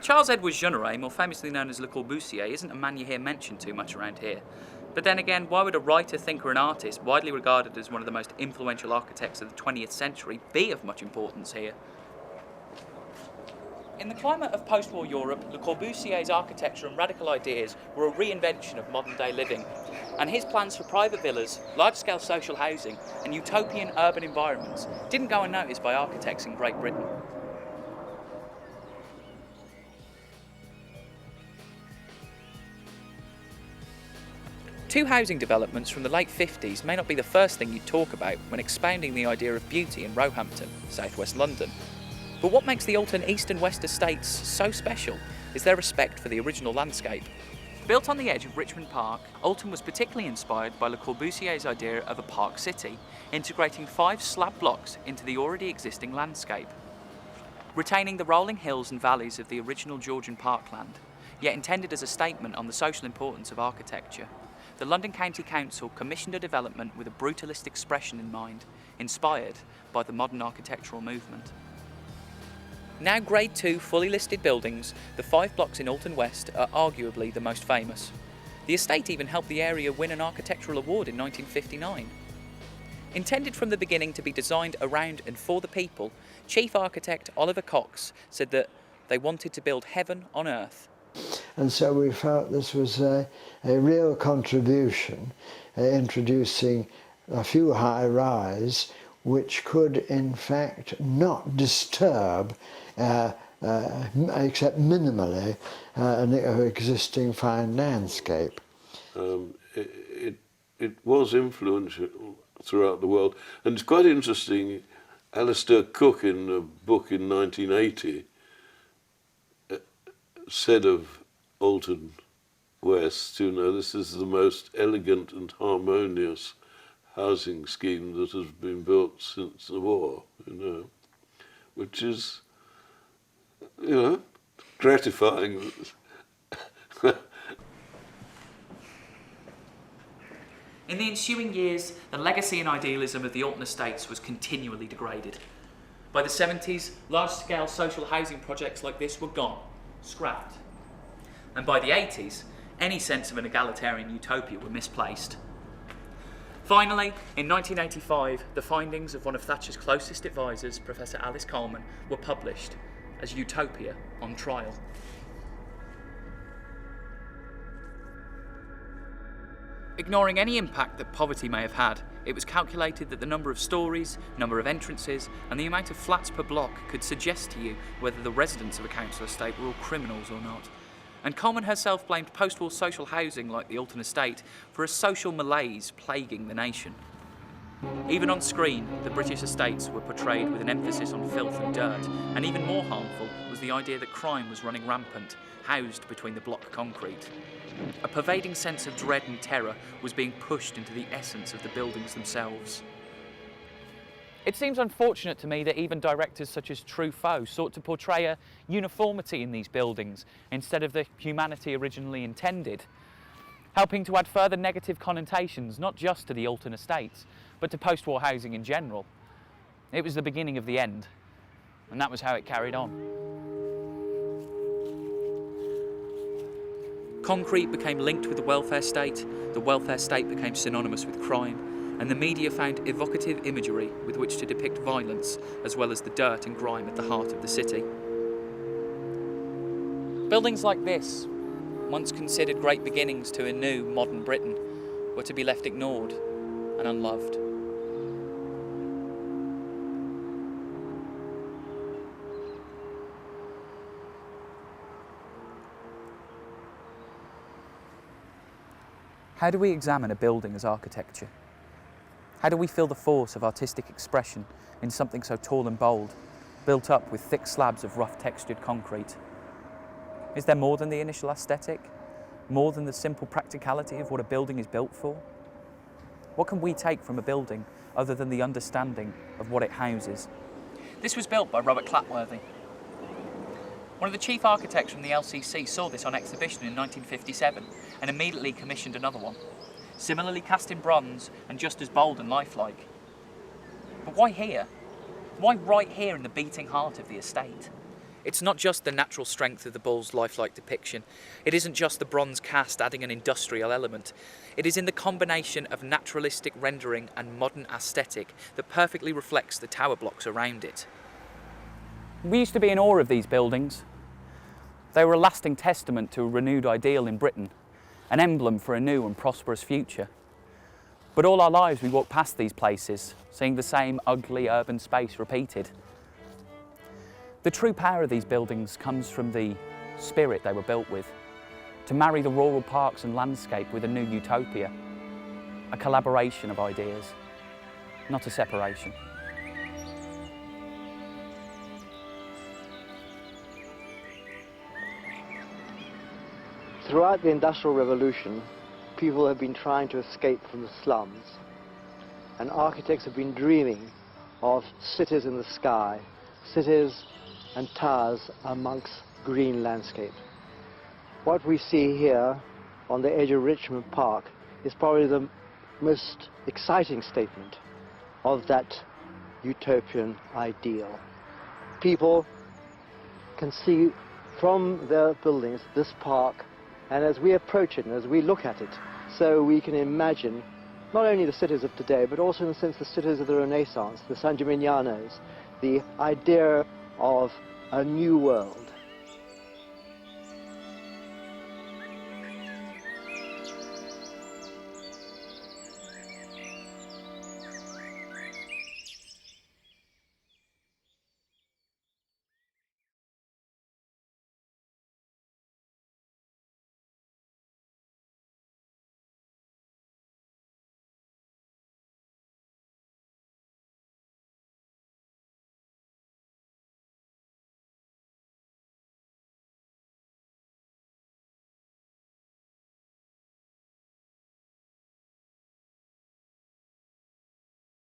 Charles Edward Jeanneret, more famously known as Le Corbusier, isn't a man you hear mentioned too much around here. But then again, why would a writer, thinker and artist, widely regarded as one of the most influential architects of the 20th century, be of much importance here? In the climate of post-war Europe, Le Corbusier's architecture and radical ideas were a reinvention of modern-day living, and his plans for private villas, large-scale social housing and utopian urban environments didn't go unnoticed by architects in Great Britain. Two housing developments from the late 50s may not be the first thing you'd talk about when expounding the idea of beauty in Roehampton, southwest London. But what makes the Alton East and West estates so special is their respect for the original landscape. Built on the edge of Richmond Park, Alton was particularly inspired by Le Corbusier's idea of a park city, integrating 5 slab blocks into the already existing landscape. Retaining the rolling hills and valleys of the original Georgian parkland, yet intended as a statement on the social importance of architecture, the London County Council commissioned a development with a brutalist expression in mind, inspired by the modern architectural movement. Now Grade 2 fully listed buildings, the 5 blocks in Alton West are arguably the most famous. The estate even helped the area win an architectural award in 1959. Intended from the beginning to be designed around and for the people, Chief Architect Oliver Cox said that they wanted to build heaven on earth. And so we felt this was a real contribution, introducing a few high-rise which could in fact not disturb, except minimally, an existing fine landscape. It was influential throughout the world, and it's quite interesting. Alistair Cook, in a book in 1980, said of Alton West, you know, this is the most elegant and harmonious housing scheme that has been built since the war, you know, which is, you know, gratifying. In the ensuing years, the legacy and idealism of the Alton Estates was continually degraded. By the 70s, large-scale social housing projects like this were gone, scrapped. And by the 80s, any sense of an egalitarian utopia were misplaced. Finally, in 1985, the findings of one of Thatcher's closest advisors, Professor Alice Coleman, were published as Utopia on Trial. Ignoring any impact that poverty may have had, it was calculated that the number of stories, number of entrances, and the amount of flats per block could suggest to you whether the residents of a council estate were all criminals or not. And Coleman herself blamed post-war social housing like the Alton Estate for a social malaise plaguing the nation. Even on screen, the British estates were portrayed with an emphasis on filth and dirt, and even more harmful was the idea that crime was running rampant, housed between the block concrete. A pervading sense of dread and terror was being pushed into the essence of the buildings themselves. It seems unfortunate to me that even directors such as Truffaut sought to portray a uniformity in these buildings instead of the humanity originally intended, helping to add further negative connotations not just to the Alton Estates, but to post-war housing in general. It was the beginning of the end, and that was how it carried on. Concrete became linked with the welfare state became synonymous with crime, and the media found evocative imagery with which to depict violence, as well as the dirt and grime at the heart of the city. Buildings like this, once considered great beginnings to a new, modern Britain, were to be left ignored and unloved. How do we examine a building as architecture? How do we feel the force of artistic expression in something so tall and bold, built up with thick slabs of rough textured concrete? Is there more than the initial aesthetic? More than the simple practicality of what a building is built for? What can we take from a building other than the understanding of what it houses? This was built by Robert Clatworthy. One of the chief architects from the LCC saw this on exhibition in 1957 and immediately commissioned another one, similarly cast in bronze and just as bold and lifelike. But why here? Why right here in the beating heart of the estate? It's not just the natural strength of the bull's lifelike depiction. It isn't just the bronze cast adding an industrial element. It is in the combination of naturalistic rendering and modern aesthetic that perfectly reflects the tower blocks around it. We used to be in awe of these buildings. They were a lasting testament to a renewed ideal in Britain, an emblem for a new and prosperous future. But all our lives we walked past these places, seeing the same ugly urban space repeated. The true power of these buildings comes from the spirit they were built with, to marry the rural parks and landscape with a new utopia, a collaboration of ideas, not a separation. Throughout the Industrial Revolution, people have been trying to escape from the slums, and architects have been dreaming of cities in the sky, cities and towers amongst green landscape. What we see here on the edge of Richmond Park is probably the most exciting statement of that utopian ideal. People can see from their buildings this park, and as we approach it and as we look at it, so we can imagine not only the cities of today, but also in a sense the cities of the Renaissance, the San Gimignano's, the idea of a new world.